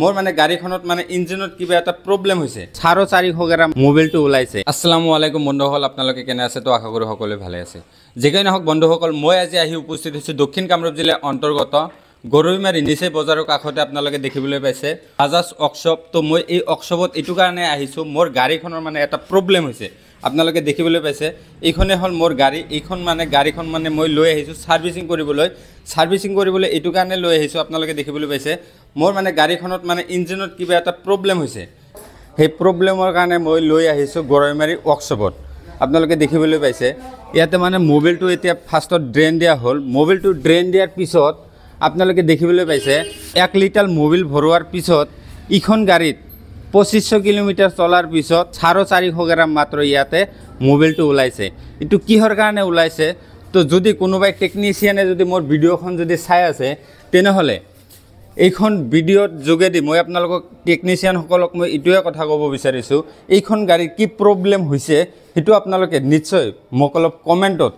মোৰ মানে গাড়ীখনত মানে ইঞ্জিনত কিবা এটা প্ৰব্লেম হৈছে 450 গ্ৰাম মোবাইলটো ওলাইছে। আসসালামু আলাইকুম বন্ধুসকল, আপোনালোকে কেনে আছে? তো আশা কৰো সকলোৱে ভালে আছে। যেকৈ নহওক বন্ধুসকল, মই আজি আহি উপস্থিত হৈছোঁ দক্ষিণ কামৰূপ জিলাৰ অন্তৰ্গত গৰৈমাৰী নিচেই বজাৰৰ কাষতে আপোনালোকে দেখিবলৈ পাইছে বাজাজ ৱৰ্কশ্বপ। তো মই এই ৱৰ্কশ্বপত এইটো কাৰণে আহিছোঁ, মোৰ গাড়ীখনৰ মানে এটা প্ৰব্লেম হৈছে। আপোনালোকে দেখিবলৈ পাইছে এইখনে হ'ল মোৰ গাড়ী। এইখন মানে গাড়ীখন মানে মই লৈ আহিছোঁ ছাৰ্ভিচিং কৰিবলৈ এইটো কাৰণে লৈ আহিছোঁ। আপোনালোকে দেখিবলৈ পাইছে মোৰ মানে গাড়ীখনত মানে ইঞ্জিনত কিবা এটা প্ৰব্লেম হৈছে। সেই প্ৰব্লেমৰ কাৰণে মই লৈ আহিছোঁ গৰৈমাৰী ৱৰ্কশ্বপত। আপোনালোকে দেখিবলৈ পাইছে ইয়াতে মানে মোবাইলটো এতিয়া ফাৰ্ষ্টত ড্ৰেইন দিয়া হ'ল। মোবাইলটো ড্ৰেইন দিয়াৰ পিছত আপোনালোকে দেখিবলৈ পাইছে 1 লিটাৰ মোবাইল ভৰোৱাৰ পিছত ইখন গাড়ীত 2500 কিলোমিটাৰ চলাৰ পিছত 450 গ্ৰাম মাত্ৰ ইয়াতে মোবাইলটো ওলাইছে। এইটো কিহৰ কাৰণে ওলাইছে? তো যদি কোনোবাই টেকনিচিয়ানে যদি মোৰ ভিডিঅ'খন যদি চাই আছে তেনেহ'লে এইখন ভিডিঅ'ৰ যোগেদি মই আপোনালোকক টেকনিচিয়ানসকলক মই এইটোৱে কথা ক'ব বিচাৰিছোঁ, এইখন গাড়ীৰ কি প্ৰব্লেম হৈছে সেইটো আপোনালোকে নিশ্চয় মোক অলপ কমেণ্টত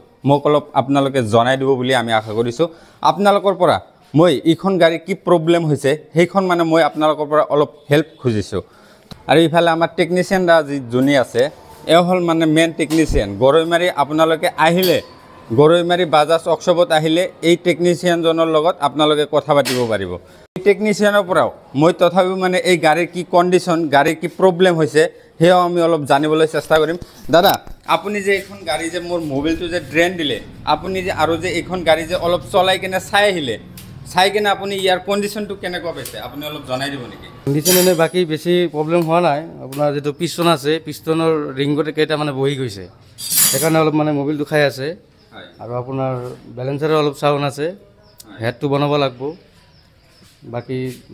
আপোনালোকে জনাই দিব বুলি আমি আশা কৰিছোঁ। আপোনালোকৰ পৰা মই এইখন গাড়ীৰ কি প্ৰব্লেম হৈছে সেইখন মানে মই আপোনালোকৰ পৰা অলপ হেল্প খুজিছোঁ। আৰু ইফালে আমাৰ টেকনিচিয়ান যোনী আছে এওঁ হ'ল মানে মেইন টেকনিচিয়ান গৰৈমাৰী। আপোনালোকে আহিলে গৰৈমাৰী বাজাজ ৱৰ্কশ্বপত আহিলে এই টেকনিচিয়ানজনৰ লগত আপোনালোকে কথা পাতিব পাৰিব। এই টেকনিচিয়ানৰ পৰাও মই তথাপিও মানে এই গাড়ীৰ কি কণ্ডিশ্যন, গাড়ীৰ কি প্ৰব্লেম হৈছে সেয়াও আমি অলপ জানিবলৈ চেষ্টা কৰিম। দাদা, আপুনি যে এইখন গাড়ী যে মোৰ মোবাইলটো যে ড্ৰেইন দিলে, আপুনি যে আৰু যে এইখন গাড়ী যে অলপ চলাই কিনে চাই কিনে আপুনি ইয়াৰ কণ্ডিশ্যনটো কেনেকুৱা পাইছে আপুনি অলপ জনাই দিব নেকি? কণ্ডিশ্যন এনে বাকী বেছি প্ৰব্লেম হোৱা নাই। আপোনাৰ যিটো পিষ্টন আছে পিষ্টনৰ ৰিংগতে কেইটা মানে বহি গৈছে, সেইকাৰণে অলপ মানে মোবাইলটো খাই আছে। আৰু আপোনাৰ বেলেঞ্চাৰৰ অলপ চাউণ্ড আছে, হেডটো বনাব লাগিব।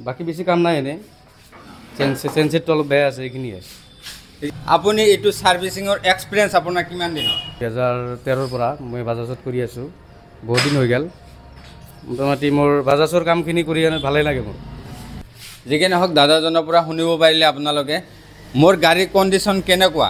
বাকী বেছি কাম নাই। এনেই চেনচেটটো অলপ বেয়া আছে, এইখিনিয়ে। আপুনি এইটো ছাৰ্ভিচিঙৰ এক্সপিৰিয়েঞ্চ আপোনাৰ কিমান দিনৰ? 2013ৰ পৰা মই বাজাজত কৰি আছোঁ, বহুত দিন হৈ গ'ল। মোটামুটি মোৰ বাজাজৰ কামখিনি কৰি ভালেই লাগে মোৰ। যিকি নহওক দাদাজনৰ পৰা শুনিব পাৰিলে আপোনালোকে মোৰ গাড়ীৰ কণ্ডিশ্যন কেনেকুৱা।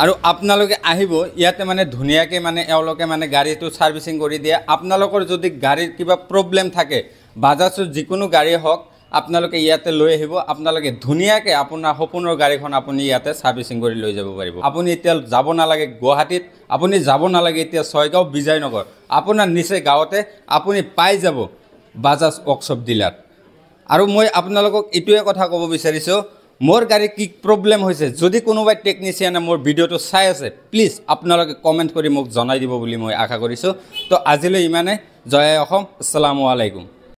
আৰু আপোনালোকে আহিব ইয়াতে মানে ধুনীয়াকৈ মানে এওঁলোকে মানে গাড়ীটো ছাৰ্ভিচিং কৰি দিয়ে। আপোনালোকৰ যদি গাড়ীৰ কিবা প্ৰব্লেম থাকে, বাজাজৰ যিকোনো গাড়ী হওক, আপোনালোকে ইয়াতে লৈ আহিব। আপোনালোকে ধুনীয়াকৈ আপোনাৰ সপোনৰ গাড়ীখন আপুনি ইয়াতে ছাৰ্ভিচিং কৰি লৈ যাব পাৰিব। আপুনি এতিয়া যাব নালাগে গুৱাহাটীত, আপুনি যাব নালাগে এতিয়া ছয়গাঁও বিজয়নগৰ, আপোনাৰ নিচে গাঁৱতে আপুনি পাই যাব বাজাজ ৱৰ্কশ্বপ ডিলাৰ। আৰু মই আপোনালোকক এইটোৱে কথা ক'ব বিচাৰিছোঁ, মোৰ গাড়ীৰ কি প্ৰব্লেম হৈছে যদি কোনোবাই টেকনিচিয়ানে মোৰ ভিডিঅ'টো চাই আছে প্লিজ আপোনালোকে কমেণ্ট কৰি মোক জনাই দিব বুলি মই আশা কৰিছোঁ। তো আজিলৈ ইমানে। জয় অসম, আসসালামু আলাইকুম।